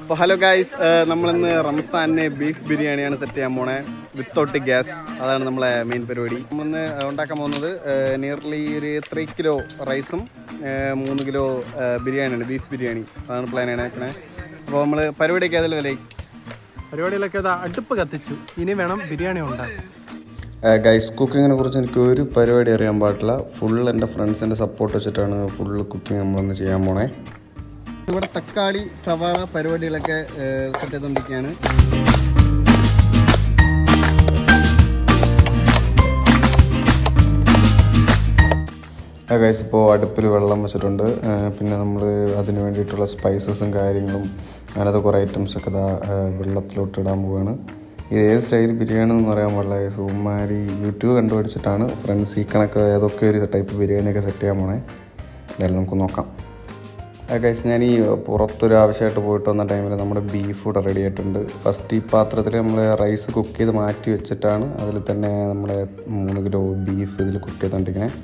അപ്പോൾ hello guys, നമ്മളിന്ന് റംസാന് beef ബിരിയാണിയാണ് സെറ്റ് ചെയ്യാൻ പോണേ വിത്തൗട്ട് ഗ്യാസ്. അതാണ് നമ്മളെ മെയിൻ പരിപാടി. നമ്മളിന്ന് ഉണ്ടാക്കാൻ പോകുന്നത് നിയർലി ഒരു 3 കിലോ റൈസും 3 കിലോ ബിരിയാണിയാണ്, ബീഫ് ബിരിയാണി. അതാണ് പ്ലാൻ ചെയ്യണേ. അപ്പോൾ നമ്മൾ പരിപാടിയൊക്കെ അതിൽ വിലയി പരിപാടികളൊക്കെ അടുപ്പ് കത്തിച്ചു, ഇനി വേണം ബിരിയാണി ഉണ്ടാക്കാൻ. ഗൈസ്, കുക്കിങ്ങിനെ കുറിച്ച് എനിക്ക് ഒരു പരിപാടി അറിയാൻ പാടില്ല. ഫുൾ എൻ്റെ ഫ്രണ്ട്സിൻ്റെ സപ്പോർട്ട് വെച്ചിട്ടാണ് ഫുൾ കുക്കിംഗ് നമ്മളൊന്ന് ചെയ്യാൻ പോണേ. ഇവിടെ തക്കാളി സവാള പരിപാടികളൊക്കെ സെറ്റ് ചെയ്തുകൊണ്ടിരിക്കുകയാണ്. ഗൈസ്, ഇപ്പോൾ അടുപ്പിൽ വെള്ളം വെച്ചിട്ടുണ്ട്. പിന്നെ നമ്മൾ അതിന് വേണ്ടിയിട്ടുള്ള സ്പൈസസും കാര്യങ്ങളും അങ്ങനത്തെ കുറേ ഐറ്റംസൊക്കെ വെള്ളത്തിലോട്ട് ഇടാൻ പോവുകയാണ്. ഇത് ഏത് സ്റ്റൈൽ ബിരിയാണി എന്ന് പറയാൻ പാടില്ല. സുമാരി യൂട്യൂബ് കണ്ടുപിടിച്ചിട്ടാണ് ഫ്രണ്ട്സ് ഈ കണക്ക് ഏതൊക്കെ ഒരു ടൈപ്പ് ബിരിയാണിയൊക്കെ സെറ്റ് ചെയ്യാൻ പോണേ. എന്തായാലും നമുക്ക് നോക്കാം. ഗൈസ്, ഞാൻ ഈ പുറത്തൊരു ആവശ്യമായിട്ട് പോയിട്ട് വന്ന ടൈമിൽ നമ്മുടെ ബീഫ് ഇവിടെ റെഡി ആയിട്ടുണ്ട്. ഫസ്റ്റ് ഈ പാത്രത്തിൽ നമ്മൾ റൈസ് കുക്ക് ചെയ്ത് മാറ്റി വെച്ചിട്ടാണ് അതിൽ തന്നെ നമ്മുടെ 3 കിലോ ബീഫ് ഇതിൽ കുക്ക് ചെയ്തുകൊണ്ടിരിക്കുന്നത്.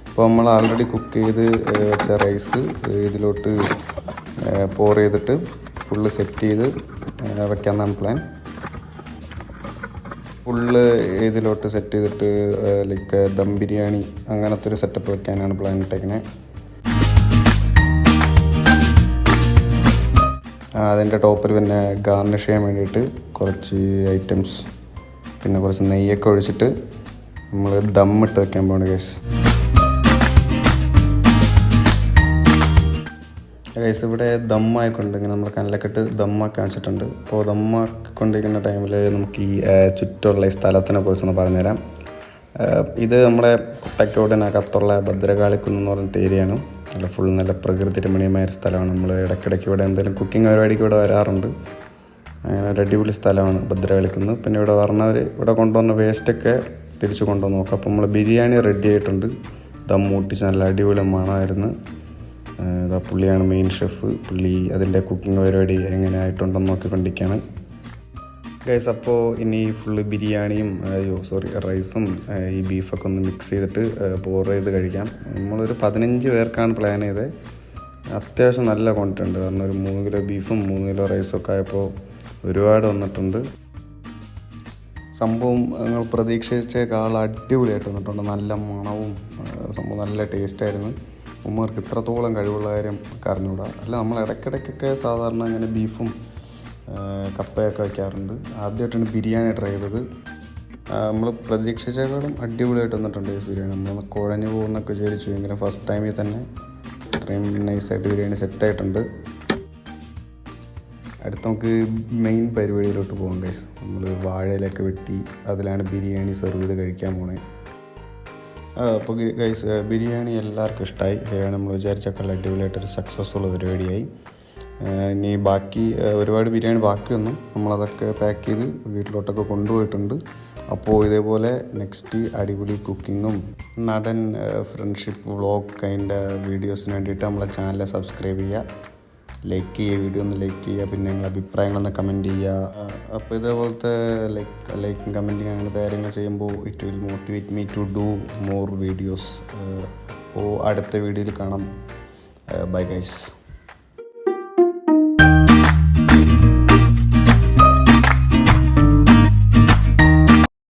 അപ്പോൾ നമ്മൾ ആൾറെഡി കുക്ക് ചെയ്ത് വെച്ച റൈസ് ഇതിലോട്ട് പോർ ചെയ്തിട്ട് ഫുള്ള് സെറ്റ് ചെയ്ത് വെക്കാമെന്നാണ് പ്ലാൻ. ഫുള്ള് ഇതിലോട്ട് സെറ്റ് ചെയ്തിട്ട് ലൈക്ക് ദം ബിരിയാണി അങ്ങനത്തെ ഒരു സെറ്റപ്പ് വെക്കാനാണ് പ്ലാൻ ഇട്ടേക്കുന്നത്. അതിൻ്റെ ടോപ്പിൽ പിന്നെ ഗാർണിഷ് ചെയ്യാൻ വേണ്ടിയിട്ട് കുറച്ച് ഐറ്റംസ്, പിന്നെ കുറച്ച് നെയ്യൊക്കെ ഒഴിച്ചിട്ട് നമ്മൾ ദമ്മിട്ട് വെക്കാൻ പോകണം ഗൈസ്. ഗൈസ്, ഇവിടെ ദമ്മായിക്കൊണ്ടിരിക്കുന്ന നമ്മൾ കനലൊക്കെ ദമ്മാക്കി വെച്ചിട്ടുണ്ട്. അപ്പോൾ ദമ്മാക്കിക്കൊണ്ടിരിക്കുന്ന ടൈമിൽ നമുക്ക് ഈ ചുറ്റുമുള്ള ഈ സ്ഥലത്തിനെ കുറിച്ചൊന്ന് പറഞ്ഞുതരാം. ഇത് നമ്മുടെ കുട്ടക്കോടിനകത്തുള്ള ഭദ്രകാളിക്കുന്ന് എന്ന് പറഞ്ഞിട്ട് ഏരിയയാണ്. നല്ല പ്രകൃതി രമണീയമായൊരു സ്ഥലമാണ്. നമ്മൾ ഇടയ്ക്കിടയ്ക്ക് ഇവിടെ എന്തെങ്കിലും കുക്കിംഗ് പരിപാടിക്ക് ഇവിടെ വരാറുണ്ട്. അങ്ങനെ ഒരു അടിപൊളി സ്ഥലമാണ് ഭദ്രകാളിക്കുന്ന്. പിന്നെ ഇവിടെ പറഞ്ഞവർ ഇവിടെ കൊണ്ടുവന്ന വേസ്റ്റൊക്കെ തിരിച്ച് കൊണ്ടുവന്ന് നോക്കാം. അപ്പോൾ നമ്മൾ ബിരിയാണി റെഡി ആയിട്ടുണ്ട്. ദം മൂട്ടിച്ച് നല്ല അടിപൊളി മണമായിരുന്നു. പുള്ളിയാണ് മെയിൻ ഷെഫ്. പുള്ളി അതിൻ്റെ കുക്കിംഗ് പരിപാടി എങ്ങനെ ആയിട്ടുണ്ടെന്ന് നോക്കിക്കൊണ്ടിരിക്കുകയാണ് ഗൈസ്. അപ്പോൾ ഇനി ഫുള്ള് ബിരിയാണിയും റൈസും ഈ ബീഫൊക്കെ ഒന്ന് മിക്സ് ചെയ്തിട്ട് പോർ ചെയ്ത് കഴിക്കാം. നമ്മളൊരു 15 പേർക്കാണ് പ്ലാൻ ചെയ്തത്. അത്യാവശ്യം നല്ല ക്വാണ്ടിറ്റി ഉണ്ട്. കാരണം ഒരു 3 കിലോ ബീഫും 3 കിലോ റൈസൊക്കെ ആയപ്പോൾ ഒരുപാട് വന്നിട്ടുണ്ട്. സംഭവം ഞങ്ങൾ പ്രതീക്ഷിച്ചേക്കാൾ അടിപൊളിയായിട്ട് വന്നിട്ടുണ്ട്. നല്ല മണവും സംഭവം നല്ല ടേസ്റ്റായിരുന്നു. ഉമ്മർക്ക് ഇത്രത്തോളം കഴിവുള്ള കാര്യം അറിഞ്ഞുകൂടാ. അല്ല, നമ്മൾ ഇടയ്ക്കിടയ്ക്കൊക്കെ സാധാരണ അങ്ങനെ ബീഫും കപ്പയൊക്കെ വയ്ക്കാറുണ്ട്. ആദ്യമായിട്ടാണ് ബിരിയാണി ട്രൈ ചെയ്തത്. നമ്മൾ പ്രതീക്ഷിച്ചേക്കാളും അടിപൊളിയായിട്ട് വന്നിട്ടുണ്ട് ഈ ബിരിയാണി. നമ്മൾ കുഴഞ്ഞു പോകുന്നൊക്കെ വിചാരിച്ചു. എങ്കിലും ഫസ്റ്റ് ടൈമിൽ തന്നെ ഇത്രയും നൈസായിട്ട് ബിരിയാണി സെറ്റായിട്ടുണ്ട്. അടുത്ത് നമുക്ക് മെയിൻ പരിപാടിയിലോട്ട് പോകാം ഗൈസ്. നമ്മൾ വാഴയിലൊക്കെ വെട്ടി അതിലാണ് ബിരിയാണി സെർവ് ചെയ്ത് കഴിക്കാൻ പോണേ. അപ്പോൾ ഗൈസ്, ബിരിയാണി എല്ലാവർക്കും ഇഷ്ടമായി. നമ്മൾ വിചാരിച്ചൊക്കെ അടിപൊളിയായിട്ടൊരു സക്സസ്ഫുൾ പരിപാടിയായി. ഇനി ബാക്കി ഒരുപാട് ബിരിയാണി ബാക്കിയൊന്നും നമ്മളതൊക്കെ പാക്ക് ചെയ്ത് വീട്ടിലോട്ടൊക്കെ കൊണ്ടുപോയിട്ടുണ്ട്. അപ്പോൾ ഇതേപോലെ നെക്സ്റ്റ് അടിപൊളി കുക്കിങ്ങും നടൻ ഫ്രണ്ട്ഷിപ്പ് വ്ളോഗ് കൈൻഡ് വീഡിയോസിന് വേണ്ടിയിട്ട് നമ്മളെ ചാനൽ സബ്സ്ക്രൈബ് ചെയ്യുക, ലൈക്ക് ചെയ്യുക, വീഡിയോ ഒന്ന് ലൈക്ക് ചെയ്യുക, പിന്നെ നിങ്ങളുടെ അഭിപ്രായങ്ങളൊന്ന് കമൻറ്റ് ചെയ്യുക. അപ്പോൾ ഇതേപോലത്തെ ലൈക്കും കമൻറ്റിങ് അങ്ങനത്തെ കാര്യങ്ങൾ ചെയ്യുമ്പോൾ it will motivate me to do more videos. അപ്പോൾ അടുത്ത വീഡിയോയിൽ കാണാം. Bye guys.